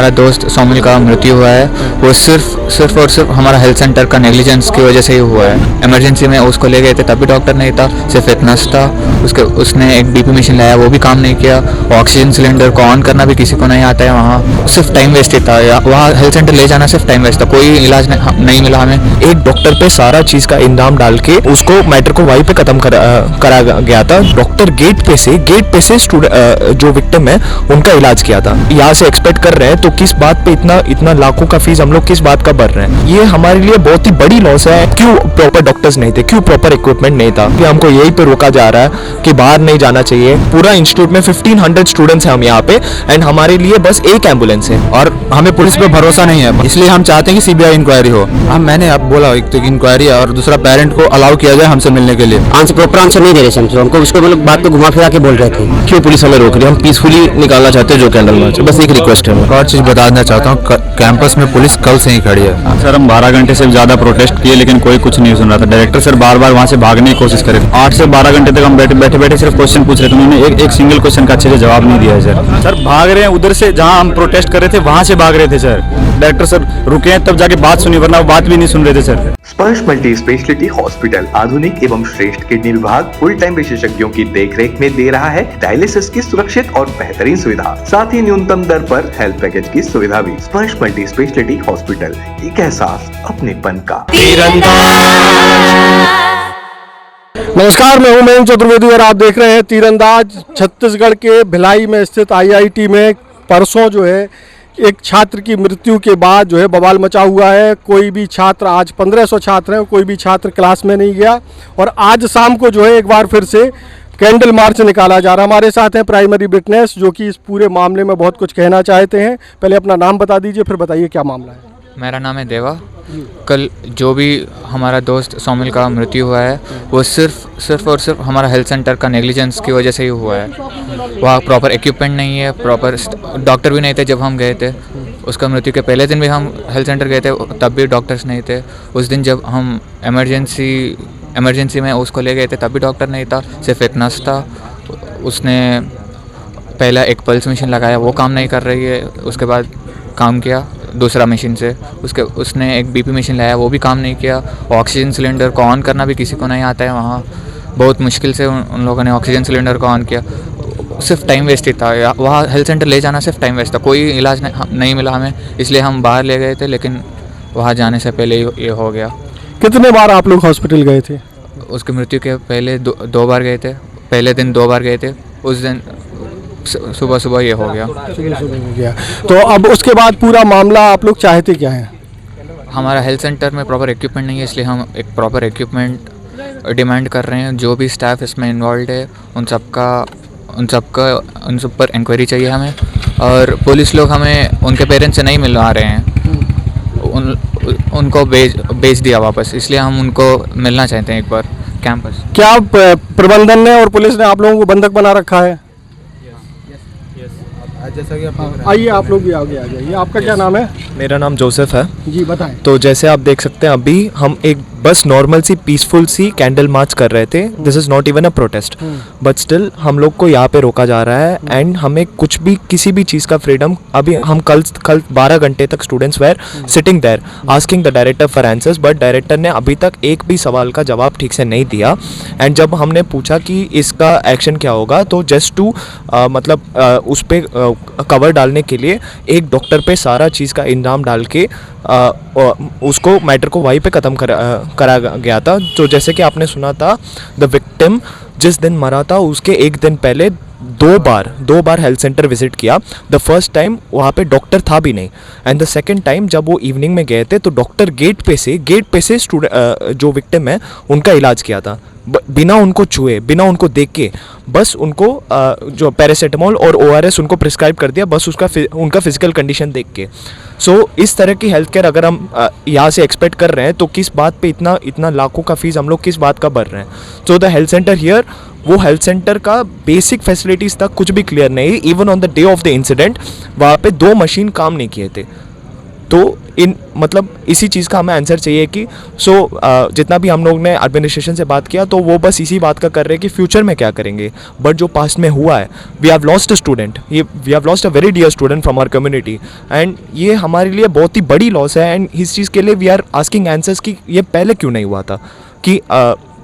हमारा दोस्त सोमिल का मृत्यु हुआ है वो सिर्फ और सिर्फ हमारा हेल्थ सेंटर का नेग्लिजेंस की वजह से ही हुआ है। इमरजेंसी में उसको ले गए थे तब भी डॉक्टर नहीं था, सिर्फ इतना था। उसने एक बीपी मशीन लाया वो भी काम नहीं किया। ऑक्सीजन सिलेंडर को ऑन करना भी किसी को नहीं आता है। वहाँ सिर्फ टाइम वेस्ट ही था। वहाँ हेल्थ सेंटर ले जाना सिर्फ टाइम वेस्ट था, कोई इलाज नहीं मिला हमें। एक डॉक्टर पे सारा चीज का इल्जाम डाल के उसको मैटर को वहीं पे खत्म करा गया था। डॉक्टर गेट पे से जो विक्टिम है उनका इलाज किया था। यहाँ से एक्सपेक्ट कर रहे हैं तो किस बात पे इतना लाखों का फीस हम लोग किस बात का भर रहे हैं। ये हमारे लिए बहुत ही बड़ी लॉस है। क्यों प्रॉपर डॉक्टर्स नहीं थे, क्यों प्रॉपर इक्विपमेंट नहीं था, कि हमको यही पे रोका जा रहा है कि बाहर नहीं जाना चाहिए। पूरा इंस्टीट्यूट में 1500 स्टूडेंट्स हैं हम यहाँ पे, एंड हमारे लिए बस एक एम्बुलेंस है और हमें पुलिस पे भरोसा नहीं है। इसलिए हम चाहते हैं कि सीबीआई इंक्वायरी हो। मैंने अब बोला एक तो इंक्वायरी और दूसरा पेरेंट को अलाउ किया जाए हमसे मिलने के लिए। प्रॉपर आंसर नहीं दे रहे थे हमको, उसको मतलब बात को घुमा फिरा के बोल रहे थे। क्यों पुलिस हमें रोक रही है? हम पीसफुली निकालना चाहते हैं जो कैंडल मार्च। बस एक रिक्वेस्ट है, और चीज बताना चाहता हूँ, कैंपस में पुलिस कल से ही खड़ी है। सर हम 12 घंटे से ज़्यादा प्रोटेस्ट किए लेकिन कोई कुछ नहीं सुन रहा था। डायरेक्टर सर बार बार वहाँ से भागने की कोशिश करे। 8 से 12 घंटे तक हम बैठे सिर्फ क्वेश्चन पूछ रहे थे। उन्होंने एक सिंगल क्वेश्चन का अच्छे से जवाब नहीं दिया है सर भाग रहे हैं उधर से, जहाँ हम प्रोटेस्ट कर रहे थे वहाँ से भाग रहे थे सर। डायरेक्टर सर रुके हैं तब जाके बात सुनी, वरना वो बात भी नहीं सुन रहे थे सर। स्पर्श मल्टी स्पेशलिटी हॉस्पिटल आधुनिक एवं श्रेष्ठ किडनी विभाग फुल टाइम विशेषज्ञों की देखरेख में दे रहा है डायलिसिस की सुरक्षित और बेहतरीन सुविधा, साथ ही न्यूनतम दर पर हेल्थ पैकेज की सुविधा भी। स्पर्श मल्टी स्पेशलिटी हॉस्पिटल, एक एहसास अपनेपन का। नमस्कार, मैं हूं मयंक चतुर्वेदी और आप देख रहे हैं तीरंदाज। छत्तीसगढ़ के भिलाई में स्थित IIT में परसों जो है एक छात्र की मृत्यु के बाद जो है बवाल मचा हुआ है। कोई भी छात्र, आज 1500 छात्र हैं, कोई भी छात्र क्लास में नहीं गया और आज शाम को जो है एक बार फिर से कैंडल मार्च निकाला जा रहा है। हमारे साथ हैं प्राइमरी विटनेस जो कि इस पूरे मामले में बहुत कुछ कहना चाहते हैं। पहले अपना नाम बता दीजिए, फिर बताइए क्या मामला है। मेरा नाम है देवा। कल जो भी हमारा दोस्त सोमिल का मृत्यु हुआ है वो सिर्फ और सिर्फ हमारा हेल्थ सेंटर का नेग्लिजेंस की वजह से ही हुआ है। वहाँ प्रॉपर इक्विपमेंट नहीं है, प्रॉपर डॉक्टर भी नहीं थे जब हम गए थे। उसका मृत्यु के पहले दिन भी हम हेल्थ सेंटर गए थे तब भी डॉक्टर्स नहीं थे। उस दिन जब हम इमरजेंसी में उसको ले गए थे तब भी डॉक्टर नहीं था, सिर्फ एक नर्स था। उसने पहला एक पल्स मशीन लगाया, वो काम नहीं कर रही है। उसके बाद काम किया दूसरा मशीन से। उसने एक बीपी मशीन लाया, वो भी काम नहीं किया। ऑक्सीजन सिलेंडर को ऑन करना भी किसी को नहीं आता है। वहाँ बहुत मुश्किल से उन लोगों ने ऑक्सीजन सिलेंडर को ऑन किया। सिर्फ टाइम वेस्ट ही था। वहाँ हेल्थ सेंटर ले जाना सिर्फ टाइम वेस्ट था, कोई इलाज नहीं मिला हमें। इसलिए हम बाहर ले गए थे, लेकिन वहाँ जाने से पहले ये हो गया। कितने बार आप लोग हॉस्पिटल गए थे? उसकी मृत्यु के पहले दो बार गए थे। पहले दिन 2 बार गए थे, उस दिन सुबह ये हो गया। तो अब उसके बाद पूरा मामला आप लोग चाहते क्या है? हमारा हेल्थ सेंटर में प्रॉपर इक्विपमेंट नहीं है, इसलिए हम एक प्रॉपर इक्विपमेंट डिमांड कर रहे हैं। जो भी स्टाफ इसमें इन्वॉल्व है उन सब पर इंक्वायरी चाहिए हमें। और पुलिस लोग हमें उनके पेरेंट्स से नहीं मिलवा रहे हैं, उनको भेज दिया वापस। इसलिए हम उनको मिलना चाहते हैं एक बार कैंपस। क्या प्रबंधन ने और पुलिस ने आप लोगों को बंधक बना रखा है? जैसा कि आइए आप लोग भी आगे आ जाइए। आपका क्या नाम है? मेरा नाम जोसेफ है जी, बताएं। तो जैसे आप देख सकते हैं अभी हम एक बस नॉर्मल सी पीसफुल सी कैंडल मार्च कर रहे थे। This is not even a protest, but still हम लोग को यहाँ पे रोका जा रहा है। एंड हमें कुछ भी किसी भी चीज़ का फ्रीडम, अभी हम कल 12 घंटे तक students were sitting there asking the director for answers, but director ने अभी तक एक भी सवाल का जवाब ठीक से नहीं दिया। एंड जब हमने पूछा कि इसका एक्शन क्या होगा, तो जस्ट टू उस पर कवर डालने के लिए एक डॉक्टर पे सारा चीज़ का इल्ज़ाम डाल के उसको मैटर को वहीं पे ख़त्म करा गया था। तो जैसे कि आपने सुना था, द विक्टिम जिस दिन मरा था उसके एक दिन पहले दो बार हेल्थ सेंटर विजिट किया। द फर्स्ट टाइम वहाँ पे डॉक्टर था भी नहीं, एंड द सेकंड टाइम जब वो इवनिंग में गए थे तो डॉक्टर गेट पे से जो विक्टिम है उनका इलाज किया था, बिना उनको छुए, बिना उनको देख के। बस उनको जो पैरासीटामोल और ORS उनको प्रिस्क्राइब कर दिया, बस उनका फिजिकल कंडीशन देख के। सो इस तरह की हेल्थ केयर अगर हम यहाँ से एक्सपेक्ट कर रहे हैं तो किस बात पे इतना लाखों का फीस हम लोग किस बात का भर रहे हैं। So the health centre here, वो हेल्थ सेंटर का बेसिक फैसिलिटीज़ तक कुछ भी क्लियर नहीं। Even on the day of the incident वहाँ पे 2 मशीन काम नहीं किए थे। तो इन मतलब इसी चीज़ का हमें आंसर चाहिए कि जितना भी हम लोग ने एडमिनिस्ट्रेशन से बात किया तो वो बस इसी बात का कर रहे हैं कि फ्यूचर में क्या करेंगे। बट जो पास्ट में हुआ है, we have lost a student, we have lost a very dear student from our community, and ये हमारे लिए बहुत ही बड़ी लॉस है। एंड इस चीज़ के लिए वी आर आस्किंग आंसर्स कि ये पहले क्यों नहीं हुआ था, कि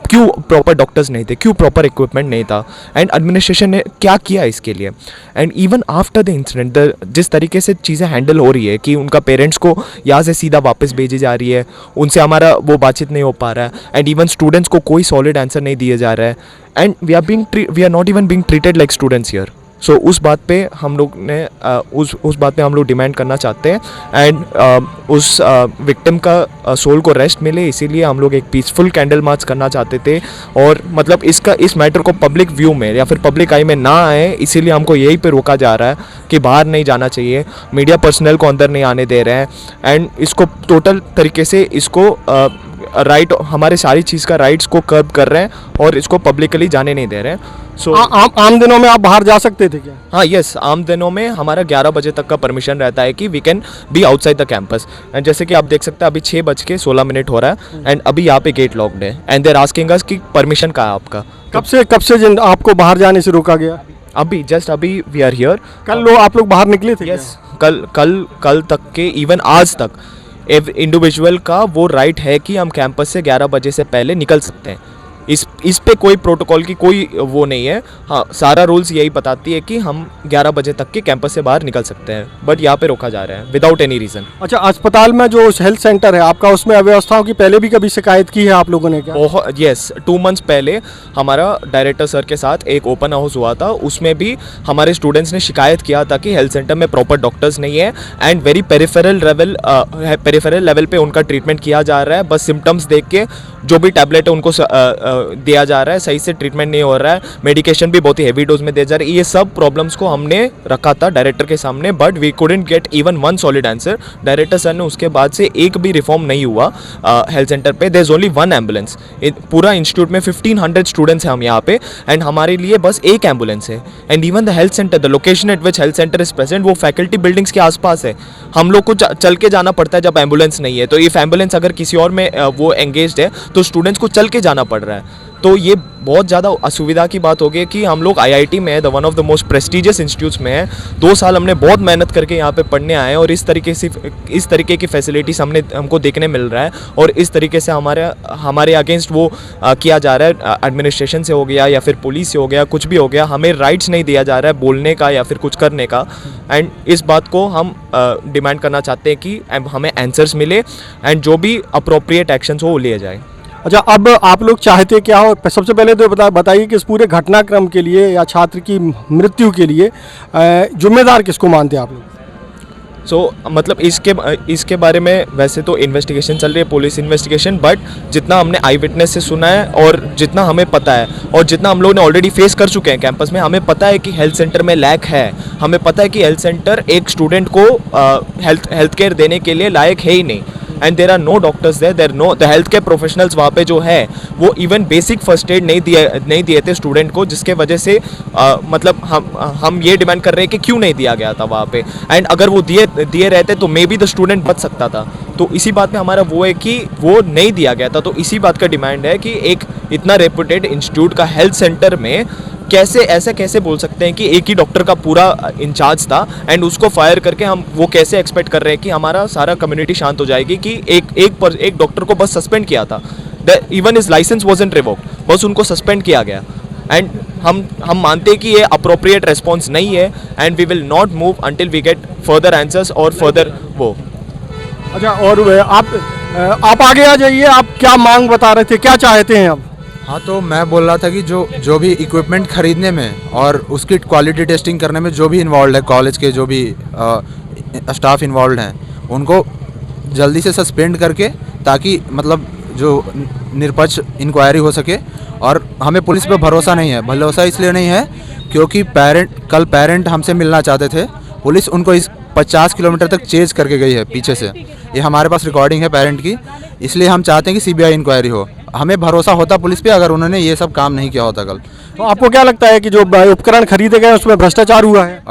क्यों प्रॉपर डॉक्टर्स नहीं थे, क्यों प्रॉपर इक्विपमेंट नहीं था, एंड एडमिनिस्ट्रेशन ने क्या किया इसके लिए। And even after the incident जिस तरीके से चीज़ें हैंडल हो रही है कि उनका पेरेंट्स को यहाँ से सीधा वापस भेजी जा रही है, उनसे हमारा वो बातचीत नहीं हो पा रहा है, एंड इवन स्टूडेंट्स को कोई सॉलिड आंसर नहीं दिया जा रहा है, and we are not even being treated like students here. So उस बात पे हम लोग ने उस बात पे हम लोग डिमांड करना चाहते हैं, एंड उस विक्टिम का सोल को रेस्ट मिले, इसीलिए हम लोग एक पीसफुल कैंडल मार्च करना चाहते थे। और मतलब इस मैटर को पब्लिक व्यू में या फिर पब्लिक आई में ना आए, इसीलिए हमको यहीं पे रोका जा रहा है कि बाहर नहीं जाना चाहिए, मीडिया पर्सनल को अंदर नहीं आने दे रहे हैं, एंड इसको टोटल तरीके से इसको राइट हमारे सारी चीज़ का राइट्स को कर्ब कर रहे हैं और इसको पब्लिकली जाने नहीं दे रहे हैं। सो आम दिनों में आप बाहर जा सकते थे क्या? हाँ, यस, आम दिनों में हमारा 11 बजे तक का परमिशन रहता है कि we can be outside the campus. And जैसे कि आप देख सकते हैं अभी 6:16 हो रहा है, एंड अभी यहाँ पे गेट लॉक्ड है, एंड देर आस्किंग अस कि परमिशन कहाँ है आपका। कब से आपको बाहर जाने से रोका गया? अभी वी आर हियर। कल आप लोग बाहर निकले थे? यस, कल तक के इवन आज तक इंडिविजुअल का वो राइट है कि हम कैंपस से 11 बजे से पहले निकल सकते हैं। इस पे कोई प्रोटोकॉल की कोई वो नहीं है। हाँ, सारा रूल्स यही बताती है कि हम 11 बजे तक के कैंपस से बाहर निकल सकते हैं, बट यहाँ पे रोका जा रहा है विदाउट एनी रीज़न। अच्छा, अस्पताल में जो हेल्थ सेंटर है आपका, उसमें अव्यवस्थाओं की पहले भी कभी शिकायत की है आप लोगों ने क्या? बहुत, यस, 2 मंथ्स पहले हमारा डायरेक्टर सर के साथ एक ओपन हाउस हुआ था, उसमें भी हमारे स्टूडेंट्स ने शिकायत किया था कि हेल्थ सेंटर में प्रॉपर डॉक्टर्स नहीं है, एंड वेरी पेरिफेरल लेवल पे उनका ट्रीटमेंट किया जा रहा है। बस सिम्टम्स देख के जो भी टैबलेट है उनको दिया जा रहा है, सही से ट्रीटमेंट नहीं हो रहा है, मेडिकेशन भी बहुत ही हेवी डोज में दिया जा रहा है। ये सब प्रॉब्लम्स को हमने रखा था डायरेक्टर के सामने, but we couldn't get even one solid answer. Director sir ने उसके बाद से एक भी रिफॉर्म नहीं हुआ हेल्थ सेंटर पे। देयर इज ओनली 1 एम्बुलेंस, पूरा इंस्टीट्यूट में 1500 स्टूडेंट्स हैं हम यहाँ पे, एंड हमारे लिए बस एक एम्बुलेंस है। And even the health centre, the location eight which health centre is present, वो फैकल्टी बिल्डिंग्स के आसपास है। हम लोग को चल के जाना पड़ता है जब एम्बुलेंस नहीं है। तो इफ एम्बुलेंस अगर किसी और में वो एंगेज्ड है तो स्टूडेंट्स को चल के जाना पड़ रहा है। तो ये बहुत ज़्यादा असुविधा की बात हो गई कि हम लोग IIT में है, the one of the most prestigious institutes में है। 2 साल हमने बहुत मेहनत करके यहाँ पे पढ़ने आए हैं, और इस तरीके की फैसिलिटीज़ हमको देखने मिल रहा है, और इस तरीके से हमारे अगेंस्ट वो किया जा रहा है, एडमिनिस्ट्रेशन से हो गया या फिर पुलिस से हो गया, कुछ भी हो गया, हमें राइट्स नहीं दिया जा रहा है बोलने का या फिर कुछ करने का। एंड इस बात को हम डिमांड करना चाहते हैं कि हमें आंसर्स मिले, एंड जो भी अप्रोप्रिएट एक्शंस हो वो लिए जाए। अच्छा, अब आप लोग चाहते क्या हो? सबसे पहले तो बताइए कि इस पूरे घटनाक्रम के लिए या छात्र की मृत्यु के लिए जिम्मेदार किसको मानते हैं आप लोग? मतलब इसके बारे में वैसे तो इन्वेस्टिगेशन चल रही है, पुलिस इन्वेस्टिगेशन, बट जितना हमने आई विटनेस से सुना है और जितना हमें पता है और जितना हम लोग ने ऑलरेडी फेस कर चुके हैं कैंपस में, हमें पता है कि हेल्थ सेंटर में लैक है। हमें पता है कि हेल्थ सेंटर एक स्टूडेंट को हेल्थ केयर देने के लिए लायक है ही नहीं, and there are no doctors there no the health care professionals वहाँ पे जो है वो इवन बेसिक फर्स्ट एड नहीं दिए थे स्टूडेंट को, जिसके वजह से मतलब हम ये डिमांड कर रहे हैं कि क्यों नहीं दिया गया था वहाँ पे। एंड अगर वो दिए रहते तो मे बी द स्टूडेंट बच सकता था। तो इसी बात पे हमारा वो है कि वो नहीं दिया गया था। तो इसी बात का डिमांड है कि एक इतना रेपुटेड इंस्टीट्यूट का हेल्थ सेंटर में कैसे बोल सकते हैं कि एक ही डॉक्टर का पूरा इंचार्ज था, एंड उसको फायर करके हम वो कैसे एक्सपेक्ट कर रहे हैं कि हमारा सारा कम्युनिटी शांत हो जाएगी कि एक डॉक्टर को बस सस्पेंड किया था, even his licence wasn't revoked, बस उनको सस्पेंड किया गया। एंड हम मानते हैं कि ये अप्रोप्रिएट रेस्पॉन्स नहीं है, and we will not move until we get further answers और फर्दर वो। अच्छा, और आप आगे आ जाइए, आप क्या मांग बता रहे थे, क्या चाहते हैं आप? हाँ, तो मैं बोल रहा था कि जो भी इक्विपमेंट खरीदने में और उसकी क्वालिटी टेस्टिंग करने में जो भी इन्वॉल्व है, कॉलेज के जो भी स्टाफ इन्वॉल्व हैं, उनको जल्दी से सस्पेंड करके, ताकि मतलब जो निष्पक्ष इंक्वायरी हो सके। और हमें पुलिस पे भरोसा नहीं है। भरोसा इसलिए नहीं है क्योंकि कल पेरेंट हमसे मिलना चाहते थे, पुलिस उनको 50 किलोमीटर तक चेज करके गई है पीछे से। ये हमारे पास रिकॉर्डिंग है पेरेंट की, इसलिए हम चाहते हैं कि CBI इंक्वायरी हो। हमें भरोसा होता पुलिस पे अगर उन्होंने ये सब काम नहीं किया होता कल। तो आपको क्या लगता है कि जो उपकरण खरीदे गए उसमें भ्रष्टाचार हुआ है?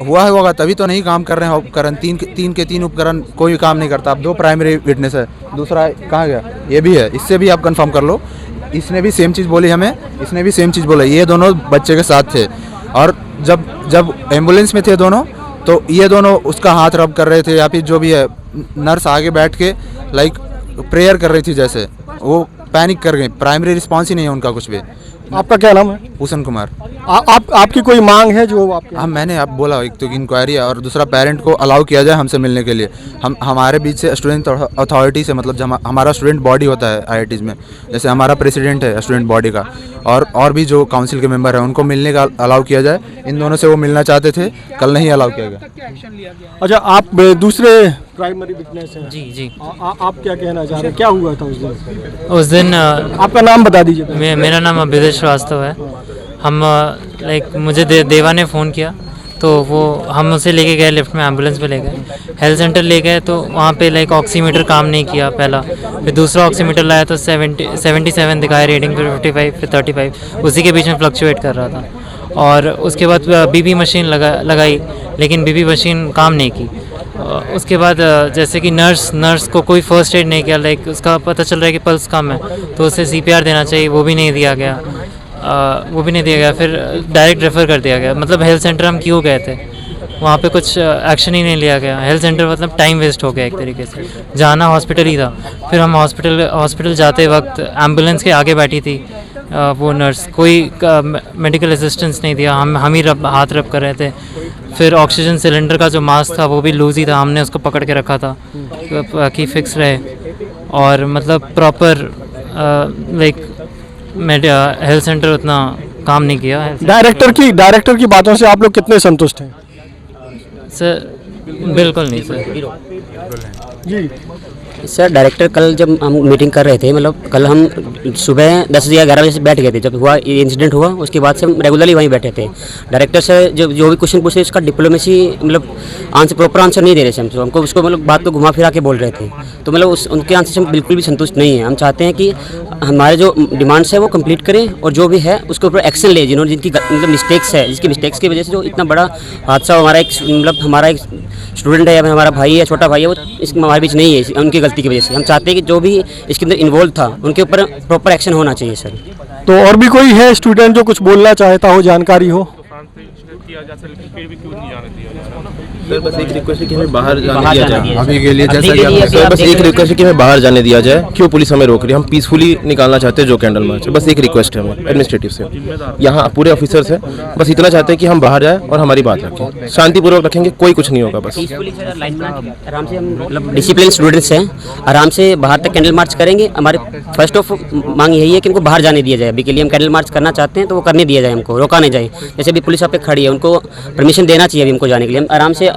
हुआ है होगा तभी तो नहीं काम कर रहे हैं उपकरण। तीन के तीन उपकरण कोई काम नहीं करता। अब 2 प्राइमरी विटनेस है, दूसरा कहाँ गया? ये भी है, इससे भी आप कंफर्म कर लो। इसने भी सेम चीज़ बोली हमें, इसने भी सेम चीज़ बोला। ये दोनों बच्चे के साथ थे और जब एम्बुलेंस में थे दोनों, तो ये दोनों उसका हाथ रब कर रहे थे या फिर जो भी है। नर्स आगे बैठ के लाइक प्रेयर कर रही थी, जैसे वो पैनिक कर गई। प्राइमरी रिस्पॉन्स ही नहीं है उनका कुछ भी। आपका क्या नाम है? भूषण कुमार। आपकी कोई मांग है जो आपके? हाँ, मैंने आप बोला, एक तो इंक्वायरी है और दूसरा पेरेंट को अलाउ किया जाए हमसे मिलने के लिए। हमारे बीच से स्टूडेंट अथॉरिटी से, मतलब जब हमारा स्टूडेंट बॉडी होता है आईआईटीज़ में, जैसे हमारा प्रेसिडेंट है स्टूडेंट बॉडी का, और भी जो काउंसिल के मेंबर हैं उनको मिलने का अलाउ किया जाए। इन दोनों से वो मिलना चाहते थे, कल नहीं अलाउ किया गया। अच्छा, आप दूसरे प्राइमरी विटनेस हैं? जी जी। आप क्या कहना चाह रहे हैं, क्या हुआ था उस दिन? उस दिन आपका नाम बता दीजिए। मेरा नाम अभिदेश श्रीवास्तव है। हम लाइक मुझे देवा ने फ़ोन किया, तो वो हम उसे लेके गए, लिफ्ट में एम्बुलेंस पे ले गए, हेल्थ सेंटर ले गए। तो वहाँ पे लाइक ऑक्सीमीटर काम नहीं किया पहला, फिर दूसरा ऑक्सीमीटर लाया तो 77 दिखाया रीडिंग, फिर 55, फिर 35, उसी के बीच में फ्लक्चुएट कर रहा था। और उसके बाद बीबी मशीन लगाई, लेकिन बीबी मशीन काम नहीं की। उसके बाद जैसे कि नर्स को कोई फर्स्ट एड नहीं किया, लाइक उसका पता चल रहा है कि पल्स कम है तो उसे CPR देना चाहिए, वो भी नहीं दिया गया। फिर डायरेक्ट रेफ़र कर दिया गया। मतलब हेल्थ सेंटर हम क्यों गए थे, वहाँ पे कुछ एक्शन ही नहीं लिया गया। हेल्थ सेंटर मतलब टाइम वेस्ट हो गया एक तरीके से, जाना हॉस्पिटल ही था। फिर हम हॉस्पिटल जाते वक्त एम्बुलेंस के आगे बैठी थी वो नर्स, कोई मेडिकल असिस्टेंस नहीं दिया, हम ही हाथ रब कर रहे थे। फिर ऑक्सीजन सिलेंडर का जो मास्क था वो भी लूज़ ही था, हमने उसको पकड़ के रखा था कि फिक्स रहे। और मतलब प्रॉपर लाइक हेल्थ सेंटर उतना काम नहीं किया। डायरेक्टर की बातों से आप लोग कितने संतुष्ट हैं? सर बिल्कुल नहीं सर। जी सर, डायरेक्टर कल जब हम मीटिंग कर रहे थे, मतलब कल हम सुबह 10 या 11 बजे से बैठ गए थे। जब हुआ ये इंसिडेंट हुआ उसके बाद से हम रेगुलरली वहीं बैठे थे। डायरेक्टर से जो भी क्वेश्चन पूछे उसका डिप्लोमेसी मतलब प्रॉपर आंसर नहीं दे रहे थे हमको उसको मतलब बात को घुमा फिरा के बोल रहे थे। तो मतलब उनके आंसर से हम बिल्कुल भी संतुष्ट नहीं है। हम चाहते हैं कि हमारे जो डिमांड्स है वो कंप्लीट करें और जो भी है उसके ऊपर एक्शन ले, जिनकी मतलब मिस्टेक्स है, जिसकी मिस्टेक्स की वजह से जो इतना बड़ा हादसा हमारा एक स्टूडेंट है या हमारा भाई है, छोटा भाई है, वो इस हमारे बीच नहीं है उनकी गलती की वजह से। हम चाहते हैं कि जो भी इसके अंदर इन्वॉल्व था उनके ऊपर प्रॉपर एक्शन होना चाहिए सर। तो और भी कोई है स्टूडेंट जो कुछ बोलना चाहता हो, जानकारी हो? सर बस एक रिक्वेस्ट है कि हमें बाहर जाने दिया जाए अभी के लिए, जैसा कि सर बस एक रिक्वेस्ट है कि हमें बाहर जाने दिया जाए। क्यों पुलिस हमें रोक रही है? हम पीसफुली निकालना चाहते हैं जो कैंडल मार्च है। बस एक रिक्वेस्ट है हमें एडमिनिस्ट्रेटिव से, यहाँ पूरे ऑफिसर्स हैं, बस इतना चाहते हैं कि हम बाहर जाए और हमारी बात रखें, शांतिपूर्वक रखेंगे, कोई कुछ नहीं होगा। बस आराम से हम मतलब डिसिप्लिन स्टूडेंट्स हैं, आराम से बाहर तक कैंडल मार्च करेंगे। हमारे फर्स्ट ऑफ मांग यही है कि उनको बाहर जाने दिया जाए। अभी के लिए हम कैंडल मार्च करना चाहते हैं तो वो करने दिया जाए, हमको रोका नहीं जाए। जैसे अभी पुलिस वहाँ पे खड़ी है, उनको परमिशन देना चाहिए अभी हमको जाने के लिए। हम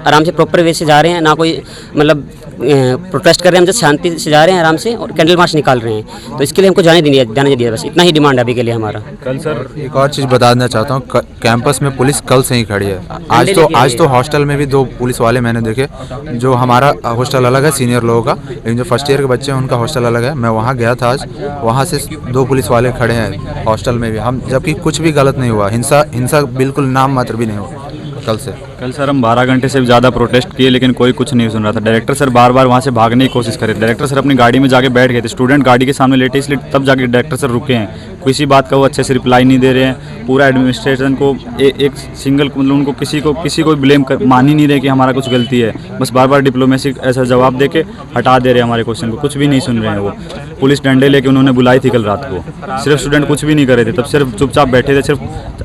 आराम से प्रॉपर वे से जा रहे हैं, ना कोई मतलब प्रोटेस्ट कर रहे हैं, हम जस्ट शांति से जा रहे हैं आराम से और कैंडल मार्च निकाल रहे हैं। तो इसके लिए हमको जाने दिया, बस इतना ही डिमांड है अभी के लिए हमारा। कल सर एक और चीज़ बता देना चाहता हूँ, कैंपस में पुलिस कल से ही खड़ी है। आज तो हॉस्टल में भी 2 पुलिस वाले मैंने देखे। जो हमारा हॉस्टल अलग है सीनियर लोगों का, लेकिन जो फर्स्ट ईयर के बच्चे हैं उनका हॉस्टल अलग है। मैं वहाँ गया था आज, वहाँ से 2 पुलिस वाले खड़े हैं हॉस्टल में भी। हम जबकि कुछ भी गलत नहीं हुआ, हिंसा बिल्कुल नाम मात्र भी नहीं हुआ कल सर हम 12 घंटे से ज़्यादा प्रोटेस्ट किए लेकिन कोई कुछ नहीं सुन रहा था। डायरेक्टर सर बार बार वहाँ से भागने की कोशिश कर रहे थे। डायरेक्टर सर अपनी गाड़ी में जाके बैठ गए थे, स्टूडेंट गाड़ी के सामने लेटे, इसलिए तब जाके डायरेक्टर सर रुके हैं। किसी बात का वो अच्छे से रिप्लाई नहीं दे रहे हैं। पूरा एडमिनिस्ट्रेशन को एक सिंगल मतलब उनको किसी को ब्लेम मान ही नहीं रहे कि हमारा कुछ गलती है। बस बार बार डिप्लोमेसी ऐसा जवाब दे के हटा दे रहे हैं हमारे क्वेश्चन को, कुछ भी नहीं सुन रहे हैं वो। पुलिस डंडे लेके उन्होंने बुलाई थी कल रात को, सिर्फ स्टूडेंट कुछ भी नहीं कर रहे थे, तब सिर्फ चुपचाप बैठे थे। सिर्फ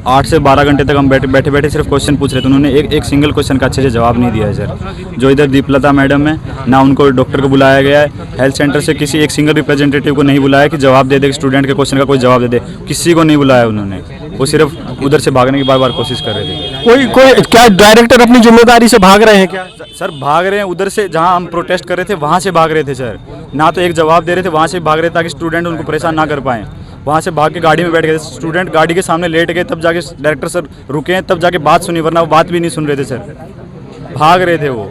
8 से 12 घंटे तक हम बैठे सिर्फ क्वेश्चन पूछ रहे थे। उन्होंने एक सिंगल क्वेश्चन का अच्छे से जवाब नहीं दिया है सर। जो इधर दीपलता मैडम है, ना उनको डॉक्टर को बुलाया गया है, हेल्थ सेंटर से किसी एक सिंगल रिप्रेजेंटेटिव को नहीं बुलाया कि जवाब दे दे, स्टूडेंट के क्वेश्चन का कोई जवाब दे दे, किसी को नहीं बुलाया उन्होंने। वो सिर्फ उधर से भागने की बार कोशिश कर रहे थे। कोई क्या डायरेक्टर अपनी जिम्मेदारी से भाग रहे हैं क्या? सर भाग रहे हैं उधर से, जहां हम प्रोटेस्ट कर रहे थे वहां से भाग रहे थे सर। ना तो एक जवाब दे रहे थे, वहां से भाग रहे थे ताकि स्टूडेंट उनको परेशान ना कर पाएँ। वहाँ से भाग के गाड़ी में बैठ गए, स्टूडेंट गाड़ी के सामने लेट गए, तब जाके डायरेक्टर सर रुके हैं, तब जाके बात सुनी, वरना वो बात भी नहीं सुन रहे थे सर। भाग रहे थे वो।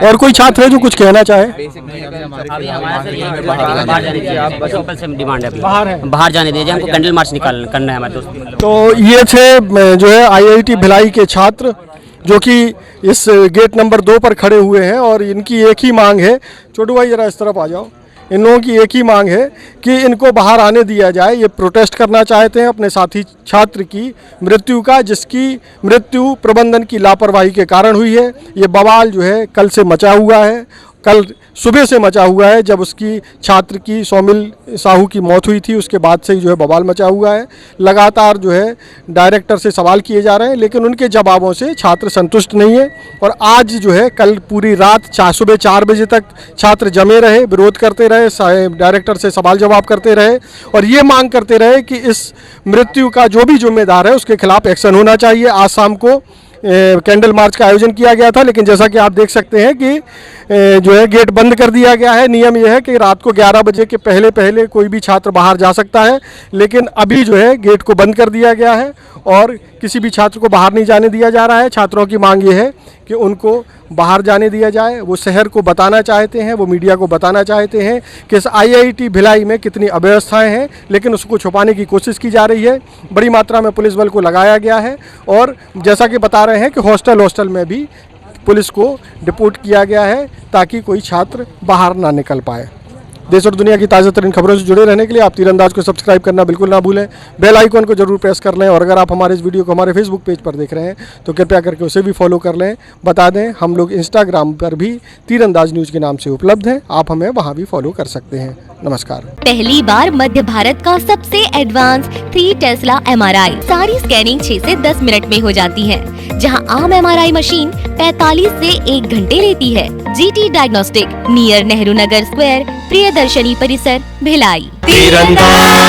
और कोई छात्र है जो कुछ कहना चाहे? अभी हमारा सर ये बाहर जाने दीजिए, आप सिंपल से डिमांड है अभी बाहर जाने दीजिए, हमको कैंडल मार्च करना है हमारे दोस्त। तो ये थे जो है IIT भिलाई के छात्र जो कि इस गेट नंबर 2 पर खड़े हुए हैं और इनकी एक ही मांग है। छोटू भाई जरा इस तरफ आ जाओ। इन लोगों की एक ही मांग है कि इनको बाहर आने दिया जाए। ये प्रोटेस्ट करना चाहते हैं अपने साथी छात्र की मृत्यु का, जिसकी मृत्यु प्रबंधन की लापरवाही के कारण हुई है। ये बवाल जो है कल से मचा हुआ है, कल सुबह से मचा हुआ है। जब उसकी छात्र की सौमिल साहू की मौत हुई थी उसके बाद से ही जो है बवाल मचा हुआ है। लगातार जो है डायरेक्टर से सवाल किए जा रहे हैं लेकिन उनके जवाबों से छात्र संतुष्ट नहीं है। और आज जो है कल पूरी रात सुबह 4 बजे तक छात्र जमे रहे, विरोध करते रहे, डायरेक्टर से सवाल जवाब करते रहे और ये मांग करते रहे कि इस मृत्यु का जो भी जिम्मेदार है उसके खिलाफ एक्शन होना चाहिए। आज शाम को कैंडल मार्च का आयोजन किया गया था लेकिन जैसा कि आप देख सकते हैं कि जो है गेट बंद कर दिया गया है। नियम यह है कि रात को 11 बजे के पहले कोई भी छात्र बाहर जा सकता है, लेकिन अभी जो है गेट को बंद कर दिया गया है और किसी भी छात्र को बाहर नहीं जाने दिया जा रहा है। छात्रों की मांग ये है कि उनको बाहर जाने दिया जाए। वो शहर को बताना चाहते हैं, वो मीडिया को बताना चाहते हैं कि इस IIT भिलाई में कितनी अव्यवस्थाएं हैं, लेकिन उसको छुपाने की कोशिश की जा रही है। बड़ी मात्रा में पुलिस बल को लगाया गया है और जैसा कि बता रहे हैं कि हॉस्टल में भी पुलिस को डिपोर्ट किया गया है ताकि कोई छात्र बाहर ना निकल पाए। देश और दुनिया की ताज़ा तरीन खबरों से जुड़े रहने के लिए आप तीरंदाज को सब्सक्राइब करना बिल्कुल ना भूलें। बेल आइकन को जरूर प्रेस कर लें और अगर आप हमारे इस वीडियो को हमारे फेसबुक पेज पर देख रहे हैं तो कृपया करके उसे भी फॉलो कर लें। बता दें हम लोग इंस्टाग्राम पर भी तीरंदाज न्यूज़ के नाम से उपलब्ध हैं, आप हमें वहाँ भी फॉलो कर सकते हैं। नमस्कार। पहली बार मध्य भारत का सबसे एडवांस 3 टेस्ला MRI, सारी स्कैनिंग 6 से 10 मिनट में हो जाती है, जहां आम MRI मशीन 45 से 1 घंटे लेती है। GT diagnostic, near Nehru Nagar square, Priyadarshini परिसर, भिलाई। तीरंदाज।